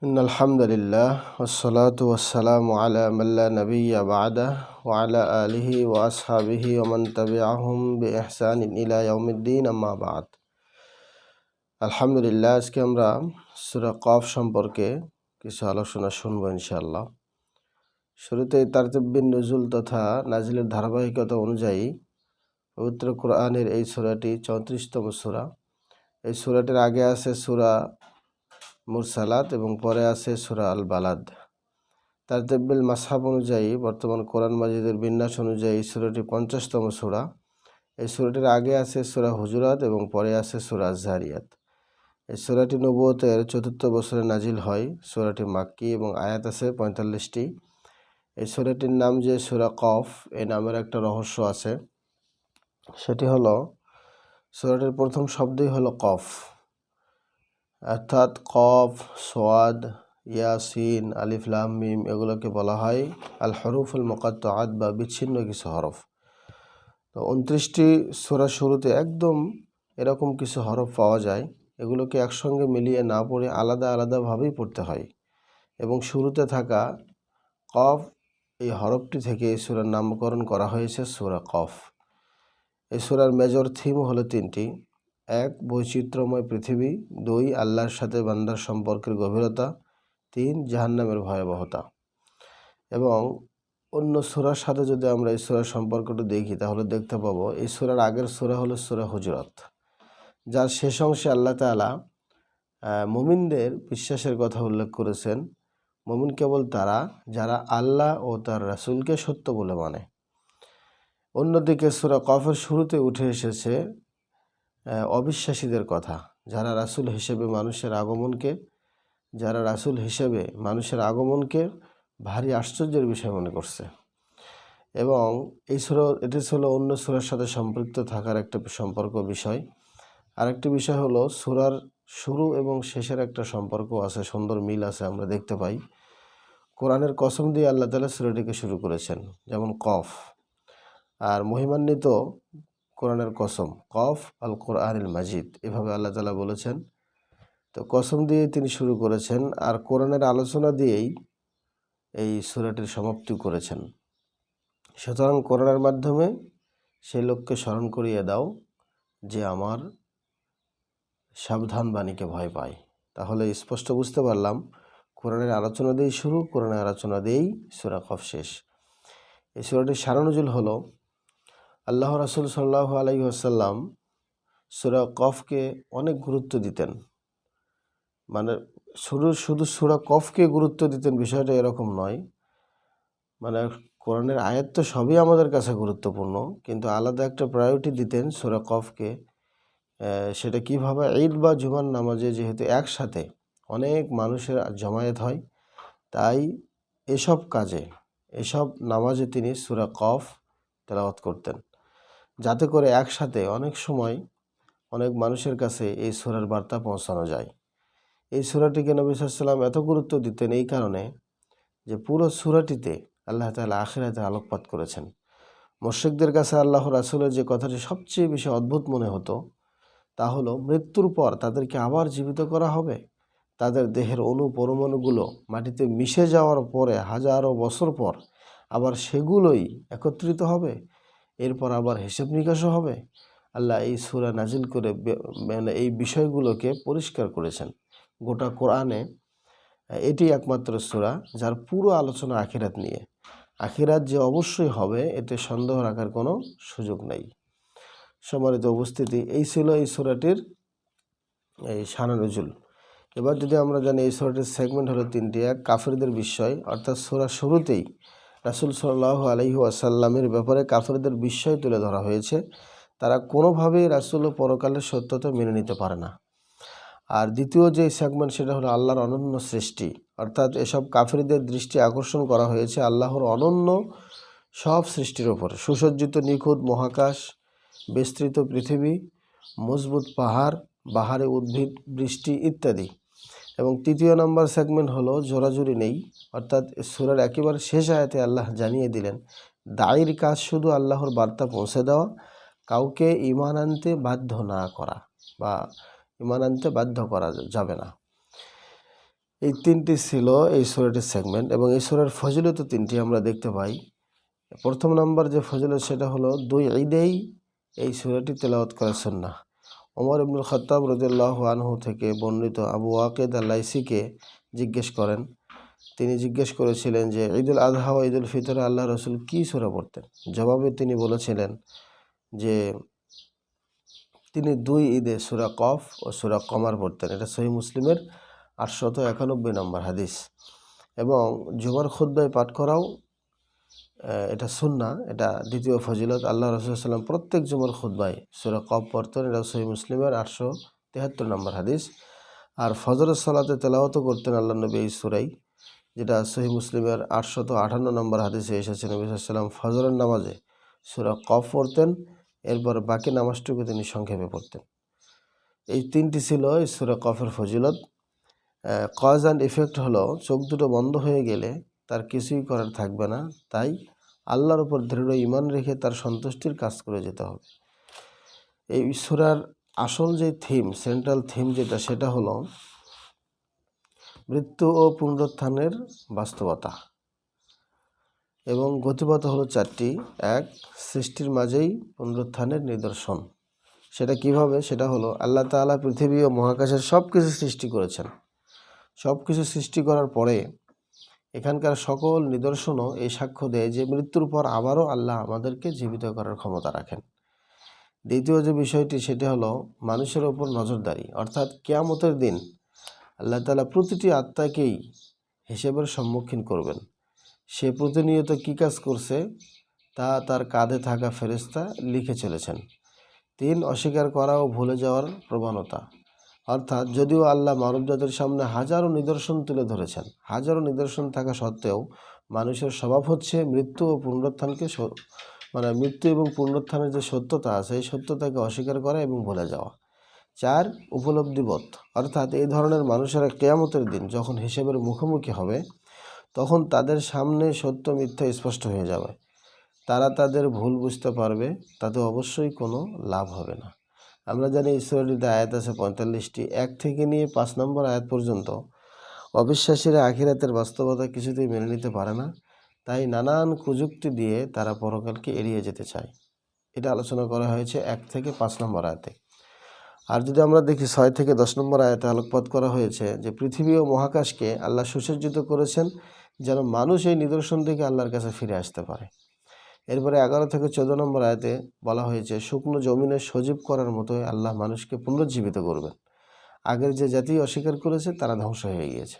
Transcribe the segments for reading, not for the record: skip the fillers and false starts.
ইন্নাল হামদুলিল্লাহ ওয়াসসালাতু ওয়াসসালামু আলা মান লা নাবিয়্যা বা'দাহ ওয়া আলা আলিহি ওয়া আসহাবিহি ওয়া মান তাবি'আহুম বিইহসানিন ইলা ইয়াউমিদ্দিন আম্মা বা'দ। আলহামদুলিল্লাহ, আজকে আমরা সূরা কফ সম্পর্কে কিছু আলোচনা শুনবো ইনশাআল্লাহ। শুরুতেই তারতিব নুজুল তথা নাজিলের ধারাবাহিকতা অনুযায়ী পবিত্র কোরআনের এই সূরাটি 34তম সূরা। এই সূরাটির আগে আছে সূরা মুরসালাত এবং পরে আছে সূরা আল বালাদ। তারতিবিল মাসহাব অনুযায়ী বর্তমান কোরআন মাজিদের বিন্যাস অনুযায়ী এই সূরাটি 50তম সূরা। এই সূরাটির আগে আছে সূরা হুজুরাত এবং পরে আছে সূরা যারিয়াত। এই সূরাটি নবুয়তের 4র্থ বছরে নাজিল হয়। সূরাটি মাক্কি এবং আয়াত আছে 45টি। এই সূরাটির নাম যে সূরা কফ, এই নামের একটা রহস্য আছে। সেটি হলো সূরাটির প্রথম শব্দই হলো কফ, অর্থাৎ কফ, সোয়াদ, ইয়াসিন, আলিফ লাম মিম এগুলোকে বলা হয় আল হরুফুল মুকাত্তাআত বা বিচ্ছিন্ন কিছু হরফ। তো 29টি সূরা শুরুতে একদম এরকম কিছু হরফ পাওয়া যায়। এগুলোকে একসঙ্গে মিলিয়ে না পড়ে আলাদা আলাদাভাবেই পড়তে হয় এবং শুরুতে থাকা কফ এই হরফটি থেকে এই সূরার নামকরণ করা হয়েছে সূরা কফ। এই সূরার মেজর থিম হলো 3টি। 1. বৈচিত্র্যময় পৃথিবী। 2. আল্লাহর সাথে বান্দার সম্পর্কের গভীরতা। 3. জাহান্নামের ভয়াবহতা। এবং অন্য সূরার সাথে যদি আমরা এই সূরার সম্পর্কটা দেখি তাহলে দেখতে পাবো এই সূরার আগের সূরা হলো সূরা হুজুরাত, যার শেষ অংশে আল্লাহ তাআলা মুমিনদের বিশ্বাসের কথা উল্লেখ করেছেন। মুমিন কেবল তারা যারা আল্লাহ ও তার রাসূলকে সত্য বলে মানে। অন্যদিকে সূরা কফের শুরুতে উঠে এসেছে অবিশ্বাসীদের কথা, যারা রাসূল হিসেবে মানুষের আগমনকে ভারী আশ্চর্যের বিষয় মনে করছে। এবং এটি ছিল অন্য সূরার সাথে সম্পৃক্ত থাকার একটা সম্পর্ক বিষয়। আরেকটি বিষয় হলো সূরার শুরু এবং শেষের একটা সম্পর্ক আছে, সুন্দর মিল আছে আমরা দেখতে পাই। কোরআনের কসম দিয়ে আল্লাহ তাআলা সূরাটিকে শুরু করেছেন, যেমন কফ। আর মহিমান্বিত কোরআনের কসম, কফ আল কোরআনিল মাজিদ, এভাবে আল্লাহ তাআলা বলেছেন। তো কসম দিয়ে তিনি শুরু করেছেন আর কোরআনের আলোচনা দিয়েই এই সূরাটির সমাপ্তি করেছেন। সুতরাং কোরআনের মাধ্যমে সেই লোককে স্মরণ করিয়ে দাও যে আমার সাবধান বাণীকে ভয় পায়। তাহলে স্পষ্ট বুঝতে পারলাম কোরআনের আলোচনা দিয়েই শুরু, কোরআনের আলোচনা দিয়েই সূরা কফ শেষ। এই সূরাটির সারনজুল হলো আল্লাহ রাসূল সাল্লাল্লাহু আলাইহি ওয়াসাল্লাম সূরা কফকে অনেক গুরুত্ব দিতেন। মানে শুধু সূরা কফকে গুরুত্ব দিতেন বিষয়টা এরকম নয়। মানে কোরআনের আয়াত তো সবই আমাদের কাছে গুরুত্বপূর্ণ, কিন্তু আলাদা একটা প্রায়োরিটি দিতেন সূরা কফকে। সেটা কিভাবে? ঈদ বা জুমার নামাজে যেহেতু একসাথে অনেক মানুষের জমায়েত হয়, তাই এসব নামাজে তিনি সূরা কফ তেলাওয়াত করতেন, যাতে করে একসাথে অনেক সময় অনেক মানুষের কাছে এই সূরার বার্তা পৌঁছানো যায়। এই সূরাটিকে নবী সাল্লাল্লাহু আলাইহি ওয়াসাল্লাম এত গুরুত্ব দিতেন এই কারণে যে পুরো সূরাটিতে আল্লাহ তাআলা আখিরাতে আলোকপাত করেছেন। মুশরিকদের কাছে আল্লাহর রাসূলের যে কথাটি সবচেয়ে বেশি অদ্ভুত মনে হতো তা হলো মৃত্যুর পর তাদেরকে আবার জীবিত করা হবে। তাদের দেহের পরমাণুগুলো মাটিতে মিশে যাওয়ার পরে হাজারো বছর পর আবার সেগুলোই একত্রিত হবে, এরপর আবার হিসাব নিকাশও হবে। আল্লাহ এই সূরা নাজিল করে মানে এই বিষয়গুলোকে পরিষ্কার করেছেন। গোটা কোরআনে এটি একমাত্র সূরা যার পুরো আলোচনা আখিরাত নিয়ে। আখিরাত যে অবশ্যই হবে এতে সন্দেহ রাখার কোনো সুযোগ নেই। সম্মানিত উপস্থিতি, এই ছিল এই সূরাটির এই শানানুজুল। এবার যদি আমরা জানি এই সূরাটির সেগমেন্ট হলো 3টি। 1. কাফেরদের বিস্ময়, অর্থাৎ সূরার শুরুতেই রাসূল সাল্লাল্লাহু আলাইহি ওয়াসাল্লামের ব্যাপারে কাফেরদের বিস্ময় তুলে ধরা হয়েছে। তারা কোনোভাবেই রাসূল ও পরকালের সত্যতা মেনে নিতে পারে না। আর দ্বিতীয় যে সেগমেন্ট সেটা হলো আল্লাহর অনন্য সৃষ্টি, অর্থাৎ এসব কাফেরদের দৃষ্টি আকর্ষণ করা হয়েছে আল্লাহর অনন্য সব সৃষ্টির ওপর। সুসজ্জিত নিখুঁত মহাকাশ, বিস্তৃত পৃথিবী, মজবুত পাহাড়, বাহারে উদ্ভিদ, বৃষ্টি ইত্যাদি। এবং 3য় নম্বর সেগমেন্ট হলো জোরাজুরি নেই, অর্থাৎ সূরার একেবারে শেষ আয়াতে আল্লাহ জানিয়ে দিলেন দায়ীর কাজ শুধু আল্লাহর বার্তা পৌঁছে দেওয়া, কাউকে ঈমান আনতে বাধ্য না করা বা ঈমান আনতে বাধ্য করা যাবে না। এই তিনটি ছিল এই সূরাটির সেগমেন্ট, এবং এই সূরার ফজিলত তিনটি আমরা দেখতে পাই। প্রথম নাম্বার যে ফজিলত সেটা হলো 2 ঈদেই এই সূরাটি তেলাওয়াত করা সুন্নাহ। ওমর ইবনুল খাত্তাব রাদিয়াল্লাহু আনহু থেকে বর্ণিত আবু ওয়াকিদ আল-লাইসিকে জিজ্ঞেস করেন, তিনি জিজ্ঞেস করেছিলেন যে ঈদুল আযহা ও ঈদুল ফিতরে আল্লাহ রসুল কী সূরা পড়তেন। জবাবে তিনি বলেছিলেন যে তিনি 2 ঈদে সূরা কফ ও সূরা কমার পড়তেন। এটা সহিহ মুসলিমের 891 নম্বর হাদিস। এবং জুমার খুতবায় পাঠ করাও এটা সুন্নাহ, এটা দ্বিতীয় ফজিলত। আল্লাহ রাসূল সাল্লাল্লাহু আলাইহি ওয়াসাল্লাম প্রত্যেক জুমার খুতবায় সূরা কফ পড়তেন। এটা সহিহ মুসলিমের 873 নম্বর হাদিস। আর ফজরের সালাতে তেলাওয়াতও করতেন আল্লাহ নবী এই সূরাই, যেটা সহিহ মুসলিমের 858 নম্বর হাদিসে এসেছে। নবী সাল্লাল্লাহু আলাইহি ওয়াসাল্লাম ফজরের নামাজে সূরা কফ পড়তেন, এরপর বাকি নামাজটুকু তিনি সংক্ষেপে পড়তেন। এই তিনটি ছিল এই সূরা কফের ফজিলত। কজ অ্যান্ড ইফেক্ট হলো চোখ দুটো বন্ধ হয়ে গেলে তার কিছুই করার থাকবে না, তাই আল্লাহর উপর দৃঢ় ঈমান রেখে তার সন্তুষ্টির কাজ করে যেতে হবে। এই সূরার আসল যে থিম, সেন্ট্রাল থিম যেটা, সেটা হলো মৃত্যু ও পুনরুত্থানের বাস্তবতা, এবং গতিপথ হলো 4টি। 1, সৃষ্টির মাঝেই পুনরুত্থানের নিদর্শন। সেটা কিভাবে? সেটা হলো আল্লাহ তাআলা পৃথিবী ও মহাকাশের সব কিছু সৃষ্টি করেছেন। সব কিছু সৃষ্টি করার পরে এখানকার সকল নিদর্শনও এই সাক্ষ্য দেয় যে মৃত্যুর পর আবারও আল্লাহ আমাদেরকে জীবিত করার ক্ষমতা রাখেন। দ্বিতীয় যে বিষয়টি সেটা হলো মানুষের ওপর নজরদারি, অর্থাৎ কিয়ামতের দিন আল্লাহ তাআলা প্রতিটি আত্মাকেই হিসেবের সম্মুখীন করবেন। সে প্রতিনিয়ত কী কাজ করছে তা তার কাঁধে থাকা ফেরেশতা লিখে চলেছেন। 3, অস্বীকার করা ও ভুলে যাওয়ার প্রবণতা, অর্থাৎ যদিও আল্লাহ মানবজাতির সামনে হাজারো নিদর্শন তুলে ধরেছেন, হাজারো নিদর্শন থাকা সত্ত্বেও মানুষের স্বভাব হচ্ছে মৃত্যু ও পুনরুত্থানকে মৃত্যু এবং পুনরুত্থানের যে সত্যতা আছে এই সত্যতাকে অস্বীকার করা এবং ভুলে যাওয়া। 4, উপলব্ধিবোধ, অর্থাৎ এই ধরনের মানুষেরা কিয়ামতের দিন যখন হিসেবের মুখোমুখি হবে তখন তাদের সামনে সত্য মিথ্যা স্পষ্ট হয়ে যাবে। তারা তাদের ভুল বুঝতে পারবে, তাতে অবশ্যই কোনো লাভ হবে না। আমরা জানি এই সূরাটিতে আয়াত আছে 45টি, 1 থেকে নিয়ে 5 নম্বর আয়াত পর্যন্ত। অবিশ্বাসীরা আখিরাতের বাস্তবতা কিছুতেই মেনে নিতে পারে না, তাই নানান কুযুক্তি দিয়ে তারা পরকালকে এড়িয়ে যেতে চায়। এটা আলোচনা করা হয়েছে 1 থেকে 5 নম্বর আয়াতে। আর যদি আমরা দেখি 6 থেকে 10 নম্বর আয়াতে আলোকপাত করা হয়েছে যে পৃথিবী ও মহাকাশকে আল্লাহ সুসজ্জিত করেছেন যেন মানুষ এই নিদর্শন থেকে আল্লাহর কাছে ফিরে আসতে পারে। এরপরে 11 থেকে 14 নম্বর আয়াতে বলা হয়েছে শুকনো জমিনে সজীব করার মতোই আল্লাহ মানুষকে পুনরুজ্জীবিত করবেন। আগের যে জাতি অস্বীকার করেছে তারা ধ্বংস হয়ে গিয়েছে।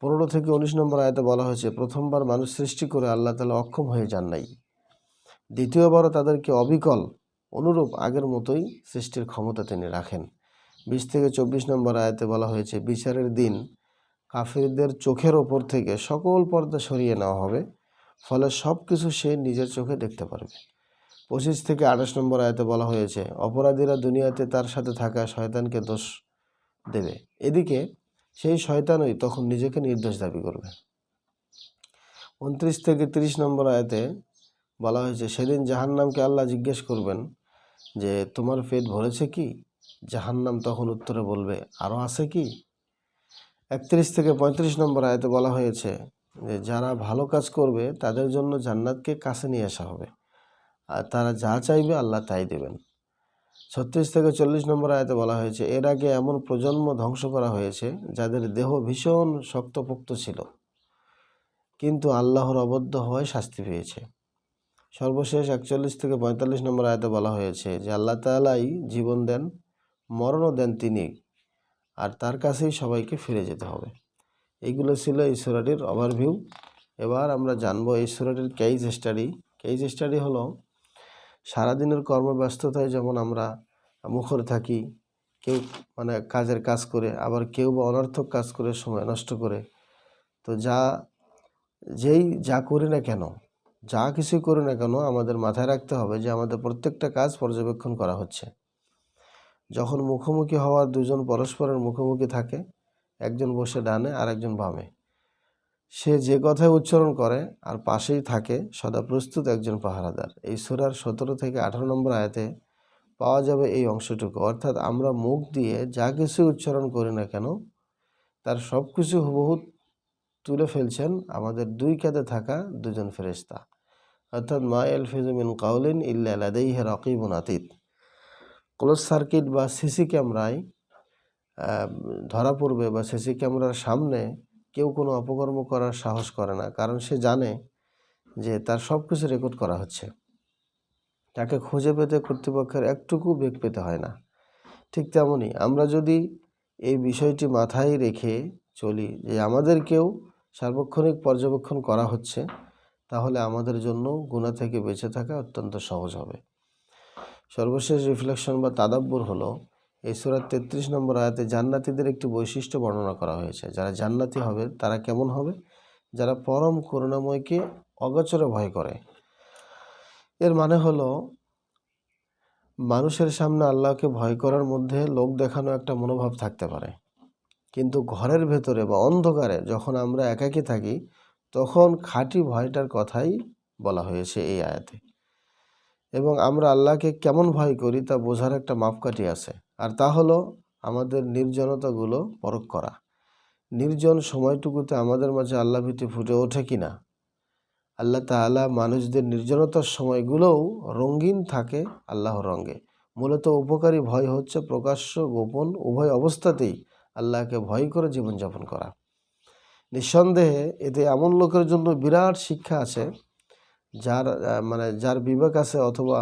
15 থেকে 19 নম্বর আয়াতে বলা হয়েছে প্রথমবার মানুষ সৃষ্টি করে আল্লাহ তাআলা অক্ষম হয়ে যান নাই, দ্বিতীয়বারও তাদেরকে অবিকল অনুরূপ আগের মতোই সৃষ্টির ক্ষমতা তিনি রাখেন। 20 থেকে 24 নম্বর আয়াতে বলা হয়েছে বিচারের দিন কাফিরদের চোখের ওপর থেকে সকল পর্দা সরিয়ে নেওয়া হবে, ফলে সব কিছু সে নিজের চোখে দেখতে পারবে। 25 থেকে 28 নম্বর আয়াতে বলা হয়েছে অপরাধীরা দুনিয়াতে তার সাথে থাকা শয়তানকে দোষ দেবে, এদিকে সেই শয়তানই তখন নিজেকে নির্দোষ দাবি করবে। 29 থেকে 30 নম্বর আয়াতে বলা হয়েছে সেদিন জাহান্নামকে আল্লাহ জিজ্ঞেস করবেন যে তোমার পেট ভরেছে কি? জাহান্নাম তখন উত্তরে বলবে আরও আছে কি? 31 থেকে 35 নম্বর আয়াতে বলা হয়েছে যে যারা ভালো কাজ করবে তাদের জন্য জান্নাতকে কাছে নিয়ে আসা হবে, আর তারা যা চাইবে আল্লাহ তাই দেবেন। 36 থেকে 40 নম্বর আয়াতে বলা হয়েছে এর আগে এমন প্রজন্ম ধ্বংস করা হয়েছে যাদের দেহ ভীষণ শক্তপোক্ত ছিল, কিন্তু আল্লাহর অবদ্ধ হওয়ায় শাস্তি পেয়েছে। সর্বশেষ 41 থেকে 45 নম্বর আয়াতে বলা হয়েছে যে আল্লাহ তাআলাই জীবন দেন, মরণও দেন তিনি, আর তার কাছেই সবাইকে ফিরে যেতে হবে। এইগুলো ছিল এই সূরাটির ওভারভিউ। এবার আমরা জানবো এই সূরাটির কেস স্টাডি। কেস স্টাডি হলো সারাদিনের কর্মব্যস্ততায় যেমন আমরা মুখর থাকি, কেউ কাজের কাজ করে, আবার কেউ বা অনর্থক কাজ করে সময় নষ্ট করে, তো যা করি না কেন, যা কিছুই করি না কেন আমাদের মাথায় রাখতে হবে যে আমাদের প্রত্যেকটা কাজ পর্যবেক্ষণ করা হচ্ছে। যখন মুখোমুখি হওয়ার দুজন পরস্পরের মুখোমুখি থাকে, একজন বসে ডানে আর একজন বামে, সে যে কথাই উচ্চারণ করে আর পাশেই থাকে সদা প্রস্তুত একজন পাহারাদার। এই সূরার 17 থেকে 18 নম্বর আয়াতে পাওয়া যাবে এই অংশটুকু, অর্থাৎ আমরা মুখ দিয়ে যা কিছু উচ্চারণ করি না কেন তার সব কিছু হুবহু তুলে ফেলছেন আমাদের দুই কাঁধে থাকা দুজন ফেরেশতা, অর্থাৎ মা ইয়ালফিযু মিন কাওলিন ইল্লা লাদাইহি রাকিবুন আতীদ। ক্লোজ সার্কিট বা সিসি ক্যামেরায় ধরা পড়বে বা সিসি ক্যামেরার সামনে কেউ কোনো অপকর্ম করার সাহস করে না, কারণ সে জানে যে তার সব কিছু রেকর্ড করা হচ্ছে। তাকে খুঁজে পেতে কর্তৃপক্ষের একটুকু বেগ পেতে হয় না। ঠিক তেমনই আমরা যদি এই বিষয়টি মাথায় রেখে চলি যে আমাদেরকেও সার্বক্ষণিক পর্যবেক্ষণ করা হচ্ছে, তাহলে আমাদের জন্য গুনাহ থেকে বেঁচে থাকা অত্যন্ত সহজ হবে। সর্বশেষ রিফ্লেকশন বা তাদাব্বুর হলো এই সূরার 33 নম্বর আয়াতে জান্নাতীদের একটি বৈশিষ্ট্য বর্ণনা করা হয়েছে। যারা জান্নাতি হবে তারা কেমন হবে? যারা পরম করুণাময়কে অগোচরে ভয় করে। এর মানে হলো মানুষের সামনে আল্লাহকে ভয় করার মধ্যে লোক দেখানো একটা মনোভাব থাকতে পারে, কিন্তু ঘরের ভেতরে বা অন্ধকারে যখন আমরা একাকী থাকি তখন খাঁটি ভয়টার কথাই বলা হয়েছে এই আয়াতে। এবং আমরা আল্লাহকে কেমন ভয় করি তা বোঝার একটা মাপকাঠি আছে, আর তা হলো আমাদের নির্জনতাগুলো পরখ করা। নির্জন সময়টুকুতে আমাদের মাঝে আল্লাহ ভীতি ফুটে ওঠে কিনা। আল্লাহ তাআলা মানুষদের নির্জনতার সময়গুলোও রঙিন থাকে আল্লাহর রঙে। মূলত উপকারী ভয় হচ্ছে প্রকাশ্য গোপন উভয় অবস্থাতেই আল্লাহকে ভয় করে জীবনযাপন করা। নিঃসন্দেহে এতে এমন লোকের জন্য বিরাট শিক্ষা আছে যার বিবেক আছে, অথবা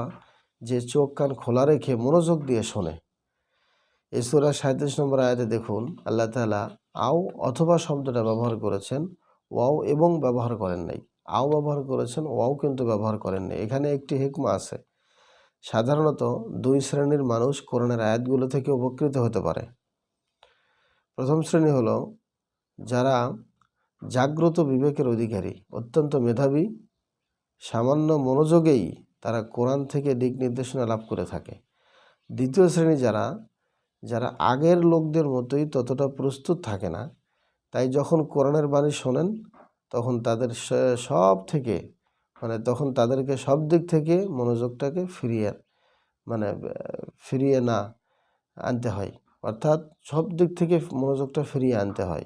যে চোখ কান খোলা রেখে মনোযোগ দিয়ে শোনে। এই সূরা 37 নম্বর আয়াতে দেখুন আল্লাহ তাআলা আও অথবা শব্দটা ব্যবহার করেছেন, ওয়াও এবং ব্যবহার করেন নাই। আও ব্যবহার করেছেন, ওয়াও কিন্তু ব্যবহার করেন নাই। এখানে একটি হিকমা আছে। সাধারণত দুই শ্রেণীর মানুষ কোরআনের আয়াতগুলো থেকে উপকৃত হতে পারে। প্রথম শ্রেণী হলো যারা জাগ্রত বিবেকের অধিকারী, অত্যন্ত মেধাবী, সামান্য মনোযোগেই তারা কোরআন থেকে দিক নির্দেশনা লাভ করে থাকে। দ্বিতীয় শ্রেণী যারা আগের লোকদের মতোই ততটা প্রস্তুত থাকে না, তাই যখন কোরআনের বাণী শোনেন তখন তাদেরকে সব দিক থেকে মনোযোগটাকে ফিরিয়ে না আনতে হয়, অর্থাৎ সব দিক থেকে মনোযোগটা ফিরিয়ে আনতে হয়।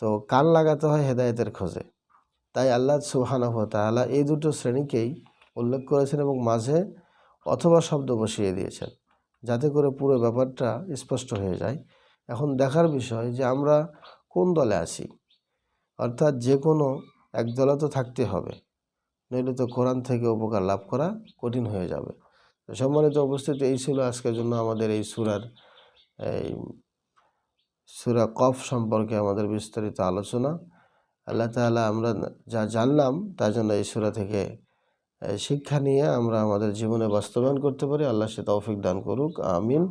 তো কান লাগাতে হয় হেদায়েতের খোঁজে। তাই আল্লাহ সুবহানাহু ওয়া তাআলা এই দুটো শ্রেণীকেই উল্লেখ করেছেন এবং মাঝে অথবা শব্দ বসিয়ে দিয়েছেন, যাতে করে পুরো ব্যাপারটা স্পষ্ট হয়ে যায়। এখন দেখার বিষয় যে আমরা কোন দলে আছি, অর্থাৎ যে কোনো এক দলে তো থাকতে হবে, নইলে তো কোরআন থেকে উপকার লাভ করা কঠিন হয়ে যাবে। তো সম্মানিত উপস্থিতি, এই ছিল আজকের জন্য আমাদের এই সূরা কফ সম্পর্কে আমাদের বিস্তারিত আলোচনা। আল্লাহ তাআলা আমরা যা জানলাম তার জন্য এই সূরা থেকে শিক্ষা নিয়ে আমরা আমাদের জীবনে বাস্তবায়ন করতে পারি। আল্লাহ সে তৌফিক দান করুক, আমিন।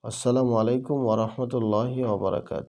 আসসালামু আলাইকুম ওয়া রাহমাতুল্লাহি ওয়া বারাকাতুহু।